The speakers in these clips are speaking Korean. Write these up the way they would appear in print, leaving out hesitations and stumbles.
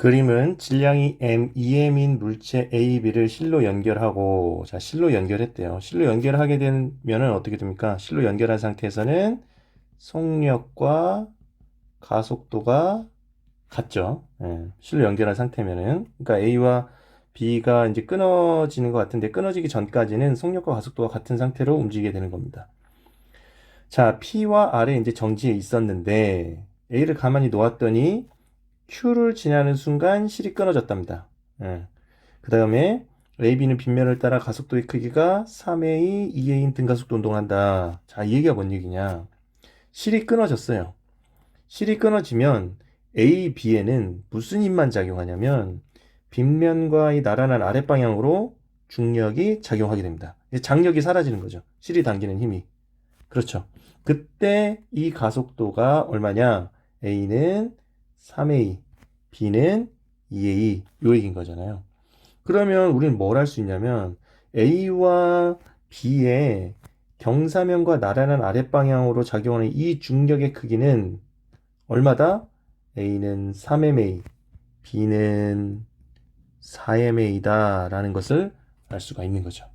그림은 질량이 m, 2m인 물체 A, B를 실로 연결하고, 자, 실로 연결했대요. 실로 연결하게 되면은 어떻게 됩니까? 실로 연결한 상태에서는 속력과 가속도가 같죠. 예, 실로 연결한 상태면은. 그러니까 A와 B가 이제 끊어지는 것 같은데, 끊어지기 전까지는 속력과 가속도가 같은 상태로 움직이게 되는 겁니다. 자, P와 R에 이제 정지해 있었는데, A를 가만히 놓았더니, Q를 지나는 순간 실이 끊어졌답니다. 예. 그 다음에 AB는 빗면을 따라 가속도의 크기가 3A, 2A인 등가속도 운동을 한다. 자, 이 얘기가 뭔 얘기냐? 실이 끊어졌어요. 실이 끊어지면 A, B에는 무슨 힘만 작용하냐면 빗면과 이 나란한 아랫방향으로 중력이 작용하게 됩니다. 장력이 사라지는 거죠. 실이 당기는 힘이. 그렇죠. 그때 이 가속도가 얼마냐? A는 3A, B는 2A, 요 얘기인 거잖아요. 그러면 우리는 뭘 할 수 있냐면 A와 B의 경사면과 나란한 아랫방향으로 작용하는 이 중력의 크기는 얼마다? A는 3MA, B는 4MA다 라는 것을 알 수가 있는 거죠.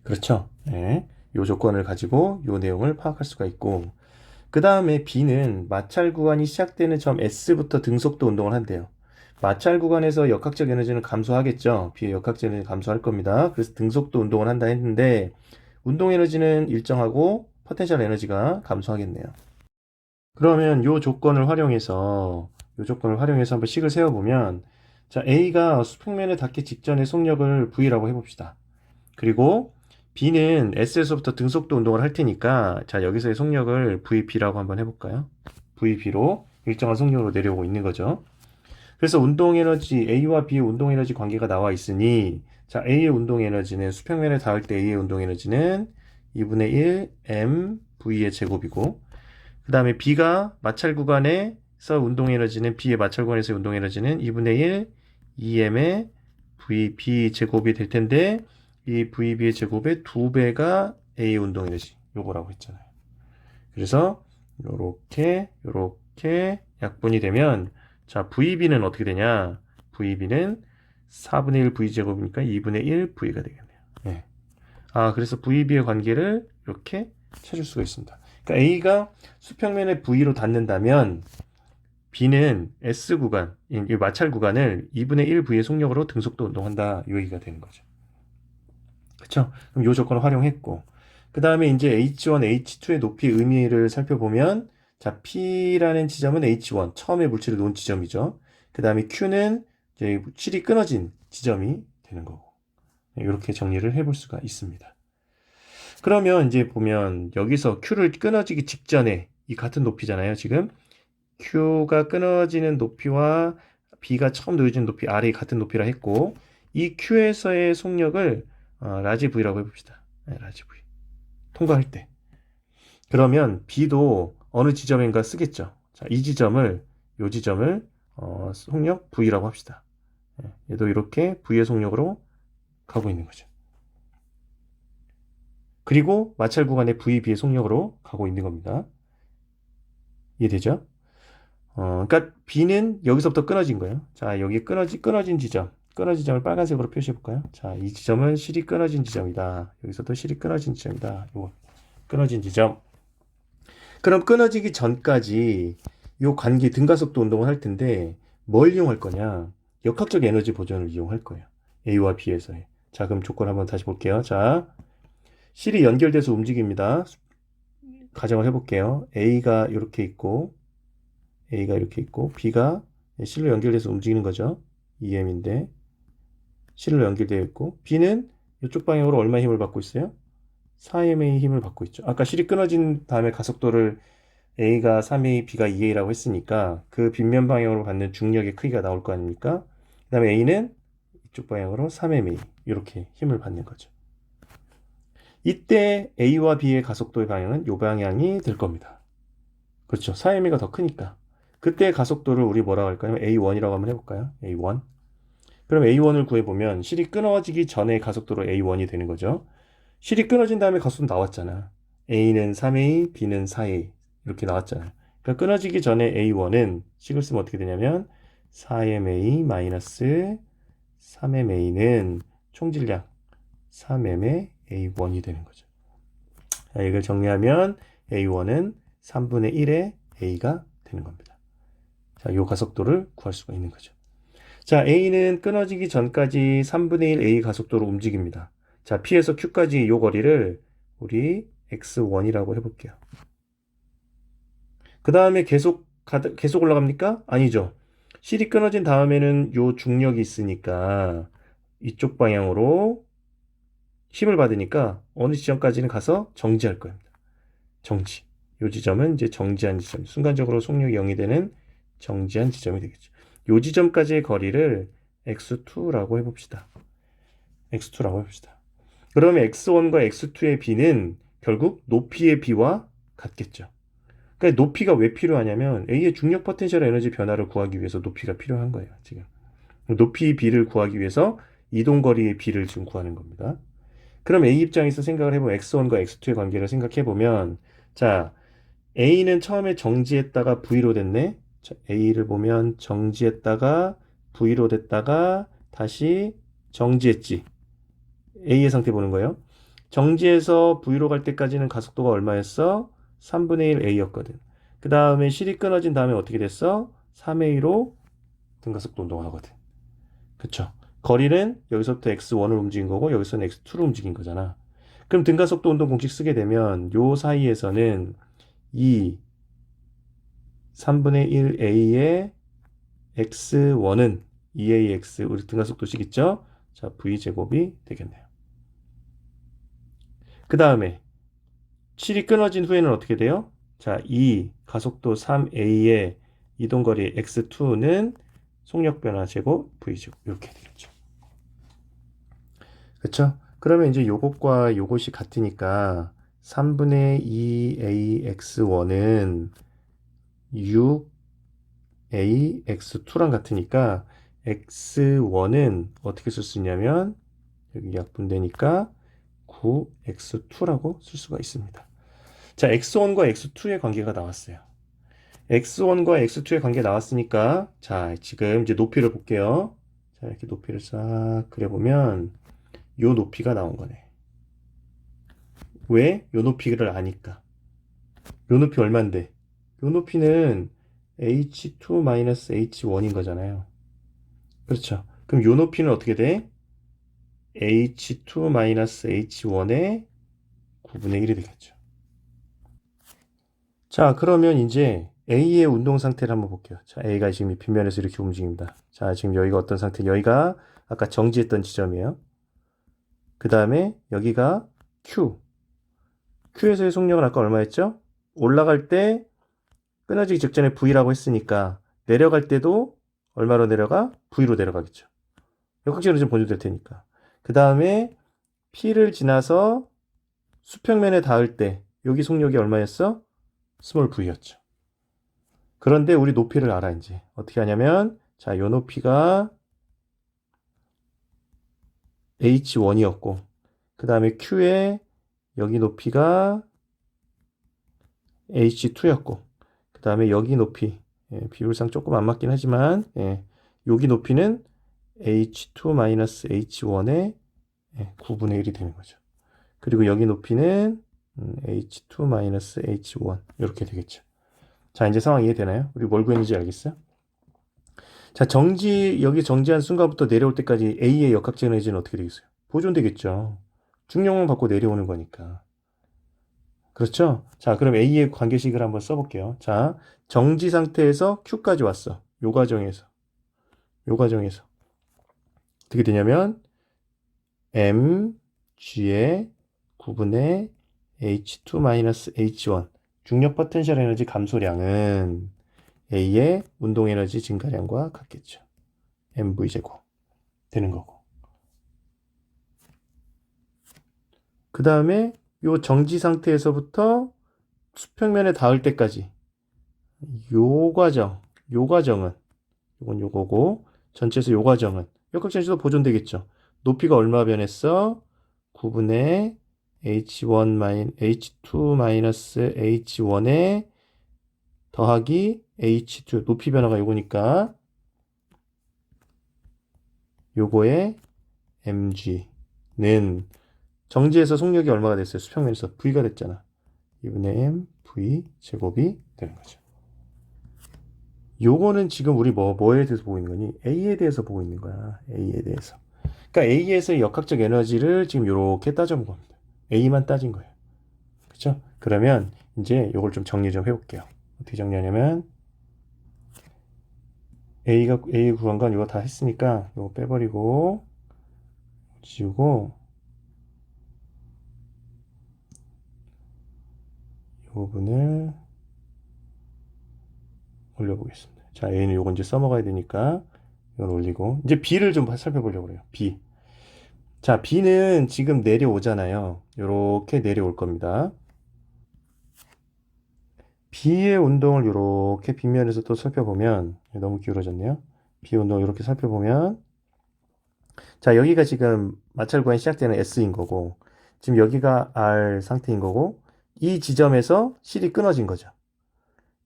그렇죠? 네. 요 조건을 가지고 요 내용을 파악할 수가 있고, 그 다음에 B는 마찰 구간이 시작되는 점 S부터 등속도 운동을 한대요. 마찰 구간에서 역학적 에너지는 감소하겠죠. B의 역학적 에너지는 감소할 겁니다. 그래서 등속도 운동을 한다 했는데 운동 에너지는 일정하고 포텐셜 에너지가 감소하겠네요. 그러면 요 조건을 활용해서 한번 식을 세워보면, 자, A가 수평면에 닿기 직전의 속력을 V라고 해봅시다. 그리고 B는 S에서부터 등속도 운동을 할 테니까, 자, 여기서의 속력을 VB라고 한번 해볼까요? VB로 일정한 속력으로 내려오고 있는 거죠. 그래서 운동 에너지, A와 B의 운동 에너지 관계가 나와 있으니, 자, A의 운동 에너지는 수평면에 닿을 때 A의 운동 에너지는 2분의 1 m V의 제곱이고, 그 다음에 B가 마찰 구간에서 운동 에너지는, B의 마찰 구간에서의 운동 에너지는 2분의 1 2m의 VB 제곱이 될 텐데, 이 VB의 제곱의 2배가 A 운동 에너지, 요거라고 했잖아요. 그래서 요렇게 약분이 되면, 자, VB는 어떻게 되냐? VB는 4분의 1 V제곱이니까 2분의 1 V가 되겠네요. 네. 그래서 VB의 관계를 이렇게 찾을 수가 있습니다. 그러니까 A가 수평면에 V로 닿는다면 B는 S 구간, 이 마찰 구간을 2분의 1 V의 속력으로 등속도 운동한다. 이 얘기가 되는 거죠. 그렇죠? 그럼 이 조건을 활용했고, 그 다음에 이제 H1, H2의 높이 의미를 살펴보면, 자, P라는 지점은 H1, 처음에 물질을 놓은 지점이죠. 그 다음에 Q는 이제 실이 끊어진 지점이 되는 거고, 이렇게 정리를 해볼 수가 있습니다. 그러면 이제 보면 여기서 Q를 끊어지기 직전에 이 같은 높이잖아요, 지금. Q가 끊어지는 높이와 B가 처음 놓여진 높이 R이 같은 높이라 했고, 이 Q에서의 속력을 라지 V라고 해봅시다. 네, 라지 V. 통과할 때. 그러면 B도 어느 지점인가 쓰겠죠. 자, 요 지점을 속력 V라고 합시다. 네, 얘도 이렇게 V의 속력으로 가고 있는 거죠. 그리고 마찰 구간의 VB의 속력으로 가고 있는 겁니다. 이해되죠? 그러니까 B는 여기서부터 끊어진 거예요. 자, 여기 끊어진 지점을 빨간색으로 표시해 볼까요? 자, 이 지점은 실이 끊어진 지점이다. 여기서도 실이 끊어진 지점이다. 요거 끊어진 지점. 그럼 끊어지기 전까지 요 관계 등가속도 운동을 할 텐데 뭘 이용할 거냐? 역학적 에너지 보존을 이용할 거예요. A와 B에서의. 자, 그럼 조건 한번 다시 볼게요. 자, 실이 연결돼서 움직입니다. 가정을 해볼게요. A가 이렇게 있고 B가 실로 연결돼서 움직이는 거죠. EM인데 실로 연결되어 있고 B는 이쪽 방향으로 얼마 힘을 받고 있어요? 4m의 힘을 받고 있죠. 아까 실이 끊어진 다음에 가속도를 A가 3A, B가 2A라고 했으니까 그 빗면 방향으로 받는 중력의 크기가 나올 거 아닙니까? 그 다음에 A는 이쪽 방향으로 3MA 이렇게 힘을 받는 거죠. 이때 A와 B의 가속도의 방향은 이 방향이 될 겁니다. 그렇죠. 4mA가 더 크니까. 그때 가속도를 우리 뭐라고 할까요? A1이라고 한번 해볼까요? A1. 그럼 A1을 구해보면 실이 끊어지기 전에 가속도로 A1이 되는 거죠. 실이 끊어진 다음에 가속도 나왔잖아. A는 3A, B는 4A 이렇게 나왔잖아요. 그러니까 끊어지기 전에 A1은 식을 쓰면 어떻게 되냐면 4mA 마이너스 3mA는 총질량 3m의 A1이 되는 거죠. 자, 이걸 정리하면 A1은 3분의 1의 A가 되는 겁니다. 자, 이 가속도를 구할 수가 있는 거죠. 자, A는 끊어지기 전까지 3분의 1 A 가속도로 움직입니다. 자, P에서 Q까지 이 거리를 우리 X1이라고 해볼게요. 그 다음에 계속 올라갑니까? 아니죠. 실이 끊어진 다음에는 요 중력이 있으니까 이쪽 방향으로 힘을 받으니까 어느 지점까지는 가서 정지할 겁니다. 정지. 요 지점은 이제 정지한 지점. 순간적으로 속력이 0이 되는 정지한 지점이 되겠죠. 요 지점까지의 거리를 x2라고 해봅시다. x2라고 해봅시다. 그러면 x1과 x2의 비는 결국 높이의 비와 같겠죠. 그러니까 높이가 왜 필요하냐면 A의 중력 포텐셜 에너지 변화를 구하기 위해서 높이가 필요한 거예요. 지금 높이 비를 구하기 위해서 이동거리의 비를 지금 구하는 겁니다. 그럼 A 입장에서 생각을 해보면 x1과 x2의 관계를 생각해보면 자, A는 처음에 정지했다가 V로 됐네. 자, A를 보면 정지했다가 V로 됐다가 다시 정지했지. A의 상태 보는 거예요. 정지해서 V로 갈 때까지는 가속도가 얼마였어? 3분의 1 A였거든. 그 다음에 실이 끊어진 다음에 어떻게 됐어? 3A로 등가속도 운동하거든. 그쵸? 거리는 여기서부터 x1을 움직인 거고 여기서는 x2를 움직인 거잖아. 그럼 등가속도 운동 공식 쓰게 되면 요 사이에서는 이 3분의 1a의 x1은 2ax 우리 등가속도식 있죠? 자, v제곱이 되겠네요. 그 다음에 실이 끊어진 후에는 어떻게 돼요? 자, 이 가속도 3a의 이동거리 x2는 속력 변화 제곱 v제곱 이렇게 되겠죠. 그쵸? 그러면 이제 요것과 요것이 같으니까 3분의 2ax1은 6ax2랑 같으니까 x1은 어떻게 쓸 수 있냐면 여기 약분되니까 9x2라고 쓸 수가 있습니다. 자, x1과 x2의 관계가 나왔어요. x1과 x2의 관계 나왔으니까 자, 지금 이제 높이를 볼게요. 자, 이렇게 높이를 싹 그려보면 요 높이가 나온 거네. 왜? 요 높이를 아니까. 요 높이 얼만데? 요 높이는 h2-h1인 거잖아요. 그렇죠. 그럼 요 높이는 어떻게 돼? h2-h1의 9분의 1이 되겠죠. 자, 그러면 이제 A의 운동 상태를 한번 볼게요. 자, A가 지금 이 빗면에서 이렇게 움직입니다. 자, 지금 여기가 어떤 상태? 여기가 아까 정지했던 지점이에요. 그 다음에 여기가 Q. Q에서의 속력은 아까 얼마였죠? 올라갈 때 끊어지기 직전에 V라고 했으니까 내려갈 때도 얼마로 내려가? V로 내려가겠죠. 역학적으로 좀 보여줄 테니까. 그 다음에 P를 지나서 수평면에 닿을 때 여기 속력이 얼마였어? 스몰 V였죠. 그런데 우리 높이를 알아 이제. 어떻게 하냐면 자, 요 높이가 H1이었고 그 다음에 Q의 여기 높이가 H2였고 그 다음에 여기 높이 비율상 조금 안 맞긴 하지만 여기 높이는 H2-H1의 9분의 1이 되는 거죠. 그리고 여기 높이는 H2-H1 이렇게 되겠죠. 자, 이제 상황 이해되나요? 우리 뭘 구했는지 알겠어요? 자, 여기 정지한 순간부터 내려올 때까지 A의 역학적 에너지는 어떻게 되겠어요? 보존되겠죠. 중력만 받고 내려오는 거니까. 그렇죠? 자, 그럼 A의 관계식을 한번 써볼게요. 자, 정지 상태에서 Q까지 왔어. 요 과정에서. 어떻게 되냐면, mg의 9분의 h2-h1 중력 포텐셜 에너지 감소량은 A의 운동 에너지 증가량과 같겠죠. mv제곱 되는 거고. 그 다음에 요 정지 상태에서부터 수평면에 닿을 때까지 요과정은 이건 요거고 전체에서 요과정은 역학전지도 보존되겠죠. 높이가 얼마 변했어? 9분의 H2-H1에 더하기 H2 높이 변화가 요거니까 요거의 mg는 정지에서 속력이 얼마가 됐어요? 수평면에서 v가 됐잖아. 2분의 m v 제곱이 되는 거죠. 요거는 지금 우리 뭐에 대해서 보고 있는 거니? A에 대해서 보고 있는 거야. A에 대해서. 그러니까 A에서의 역학적 에너지를 지금 요렇게 따져본 겁니다. A만 따진 거예요. 그렇죠? 그러면 이제 요걸 좀 정리 좀 해볼게요. 어떻게 정리하냐면 A 구간과 이거 다 했으니까 이거 빼버리고 지우고 이 부분을 올려보겠습니다. 자, A는 요거 이제 써먹어야 되니까 이걸 올리고 이제 B를 좀 살펴보려고 그래요. B. 자, B는 지금 내려오잖아요. 요렇게 내려올 겁니다. B의 운동을 이렇게 빗면에서 또 살펴보면 너무 기울어졌네요. B 운동 이렇게 살펴보면 자, 여기가 지금 마찰 구간이 시작되는 S인 거고 지금 여기가 R 상태인 거고 이 지점에서 실이 끊어진 거죠.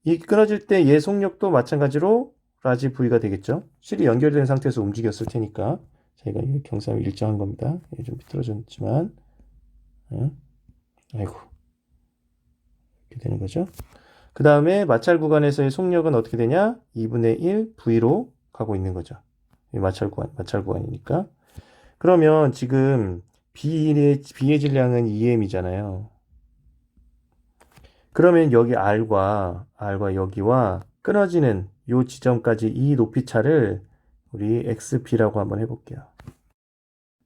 이 끊어질 때 얘 속력도 마찬가지로 라지 V가 되겠죠. 실이 연결된 상태에서 움직였을 테니까 저희가 이 경사를 일정한 겁니다. 좀 비틀어졌지만 아이고 이렇게 되는 거죠. 그 다음에 마찰 구간에서의 속력은 어떻게 되냐? 2분의 1 V로 가고 있는 거죠. 마찰 구간이니까. 그러면 지금 B의 질량은 2m이잖아요. 그러면 여기 R과 여기와 끊어지는 이 지점까지 이 높이 차를 우리 XP라고 한번 해볼게요.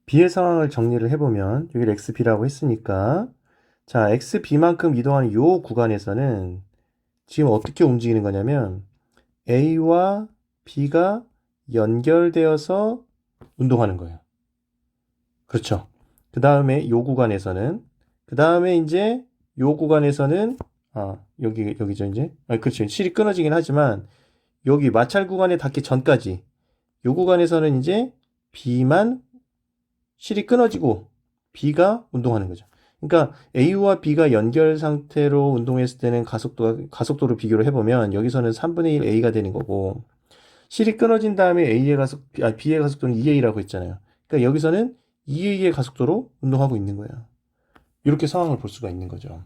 B의 상황을 정리를 해보면 여기를 XP라고 했으니까 자, XB만큼 이동하는 이 구간에서는 지금 어떻게 움직이는 거냐면 A와 B가 연결되어서 운동하는 거예요. 그렇죠. 그 다음에 요 구간에서는 이제 요 구간에서는 여기죠 이제 그렇죠. 실이 끊어지긴 하지만 여기 마찰 구간에 닿기 전까지 요 구간에서는 이제 B만 실이 끊어지고 B가 운동하는 거죠. 그러니까 A와 B가 연결 상태로 운동했을 때는 가속도로 비교를 해보면 여기서는 3분의 1 A가 되는 거고 실이 끊어진 다음에 B의 가속도는 2A라고 했잖아요. 그러니까 여기서는 2A의 가속도로 운동하고 있는 거야. 이렇게 상황을 볼 수가 있는 거죠.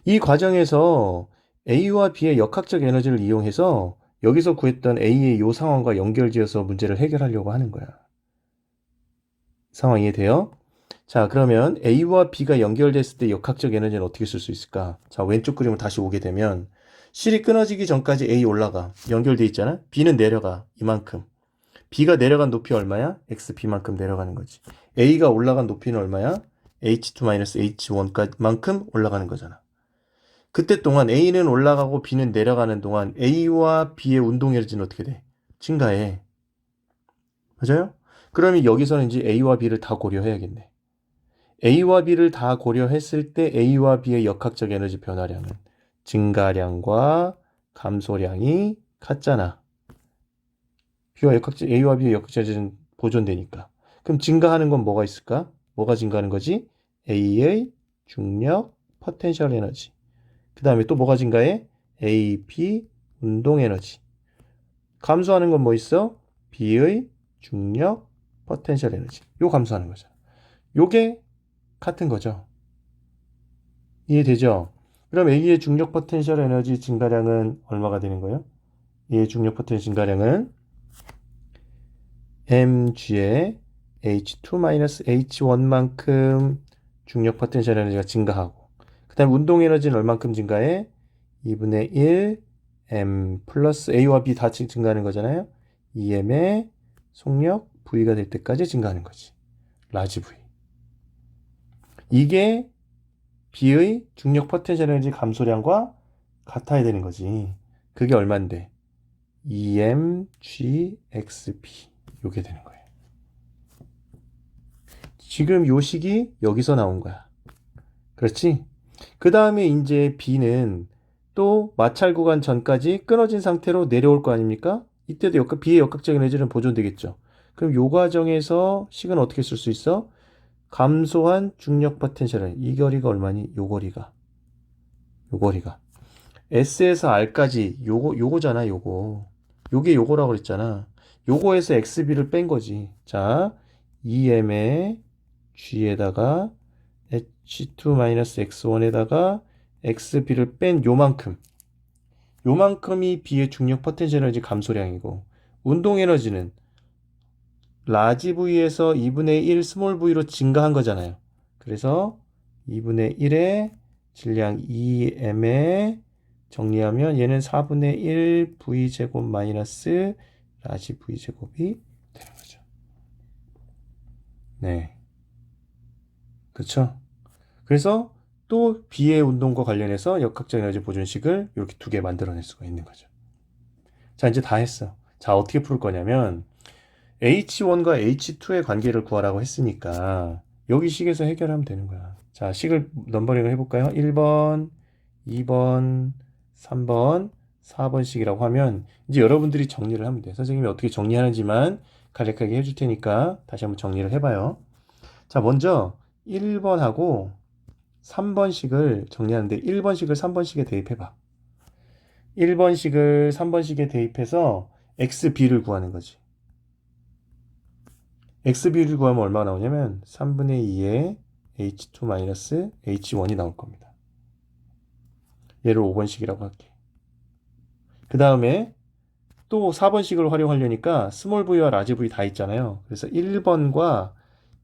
이 과정에서 A와 B의 역학적 에너지를 이용해서 여기서 구했던 A의 이 상황과 연결지어서 문제를 해결하려고 하는 거야. 상황 이해돼요? 자, 그러면 A와 B가 연결됐을 때 역학적 에너지는 어떻게 쓸 수 있을까? 자, 왼쪽 그림을 다시 오게 되면 실이 끊어지기 전까지 A 올라가. 연결돼 있잖아? B는 내려가. 이만큼. B가 내려간 높이 얼마야? XB만큼 내려가는 거지. A가 올라간 높이는 얼마야? H2-H1만큼 올라가는 거잖아. 그때 동안 A는 올라가고 B는 내려가는 동안 A와 B의 운동 에너지는 어떻게 돼? 증가해. 맞아요? 그러면 여기서는 이제 A와 B를 다 고려해야겠네. A와 B를 다 고려했을 때 A와 B의 역학적 에너지 변화량은 증가량과 감소량이 같잖아. A와 B의 역학적 에너지는 보존되니까. 그럼 증가하는 건 뭐가 있을까? 뭐가 증가하는 거지? A의 중력 포텐셜 에너지. 그 다음에 또 뭐가 증가해? AP 운동 에너지. 감소하는 건 뭐 있어? B의 중력 포텐셜 에너지. 요 감소하는 거잖아. 요게 같은 거죠. 이해되죠? 그럼 A의 중력 포텐셜 에너지 증가량은 얼마가 되는 거예요? A의 중력 포텐셜 증가량은 mg의 H2-H1만큼 중력 포텐셜 에너지가 증가하고 그 다음에 운동 에너지는 얼만큼 증가해? 2분의 1 m 플러스 A와 B 다 증가하는 거잖아요. 2m의 속력 V가 될 때까지 증가하는 거지. 라지 V. 이게 B의 중력 포텐셜 에너지 감소량과 같아야 되는 거지. 그게 얼만데? 2mgxp. 요게 되는 거예요. 지금 요 식이 여기서 나온 거야. 그렇지? 그 다음에 이제 B는 또 마찰 구간 전까지 끊어진 상태로 내려올 거 아닙니까? 이때도 B의 역학적 에너지는 보존되겠죠. 그럼 요 과정에서 식은 어떻게 쓸 수 있어? 감소한 중력 포텐셜은 이 거리가 얼마니? 요 거리가 S에서 R까지 요거잖아. 요게 요거라고 그랬잖아. 요거에서 XB를 뺀 거지. 자, EM에 G에다가 H2-X1에다가 XB를 뺀 요만큼. 요만큼이 B의 중력 포텐셜 에너지 감소량이고, 운동 에너지는 라지 V에서 2분의 1 스몰 V로 증가한 거잖아요. 그래서 2분의 1의 질량 2m에 정리하면 얘는 4분의 1 V제곱 마이너스 라지 V제곱이 되는 거죠. 네. 그렇죠? 그래서 또 B의 운동과 관련해서 역학적 에너지 보존식을 이렇게 두 개 만들어낼 수가 있는 거죠. 자, 이제 다 했어. 자, 어떻게 풀 거냐면 H1과 H2의 관계를 구하라고 했으니까 여기 식에서 해결하면 되는 거야. 자, 식을 넘버링을 해볼까요? 1번, 2번, 3번, 4번씩이라고 하면 이제 여러분들이 정리를 하면 돼요. 선생님이 어떻게 정리하는지만 간략하게 해줄 테니까 다시 한번 정리를 해봐요. 자, 먼저 1번하고 3번씩을 정리하는데 1번씩을 3번씩에 대입해봐. 1번씩을 3번씩에 대입해서 XB를 구하는 거지. XB를 구하면 얼마가 나오냐면 3분의 2의 H2-H1이 나올 겁니다. 얘를 5번씩이라고 할게. 그 다음에 또 4번씩을 활용하려니까 스몰 V와 라지 V 다 있잖아요. 그래서 1번과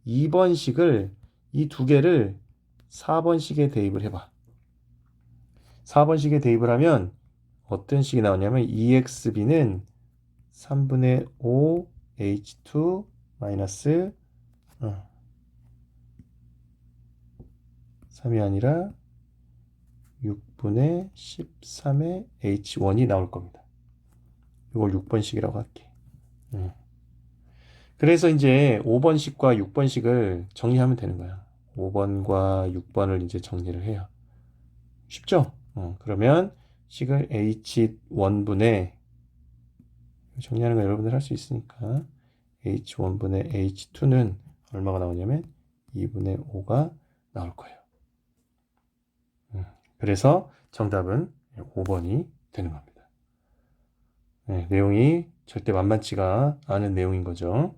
2번씩을 이 두 개를 4번씩에 대입을 해봐. 4번씩에 대입을 하면 어떤 식이 나오냐면 EXB는 3분의 5 H2 마이너스 3이 아니라 6분의 13의 H1이 나올 겁니다. 이걸 6번씩이라고 할게. 그래서 이제 5번씩과 6번씩을 정리하면 되는 거야. 5번과 6번을 이제 정리를 해요. 쉽죠? 그러면 식을 H1분의 정리하는 거 여러분들 할 수 있으니까 H1분의 H2는 얼마가 나오냐면 2분의 5가 나올 거예요. 그래서 정답은 5번이 되는 겁니다. 네, 내용이 절대 만만치가 않은 내용인 거죠.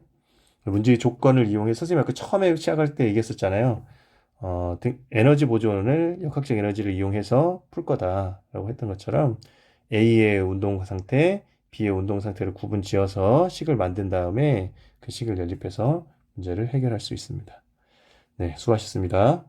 문제의 조건을 이용해 선생님이 아까 처음에 시작할 때 얘기했었잖아요. 에너지 보존을 역학적 에너지를 이용해서 풀 거다라고 했던 것처럼 A의 운동 상태, B의 운동 상태를 구분 지어서 식을 만든 다음에 그 식을 연립해서 문제를 해결할 수 있습니다. 네, 수고하셨습니다.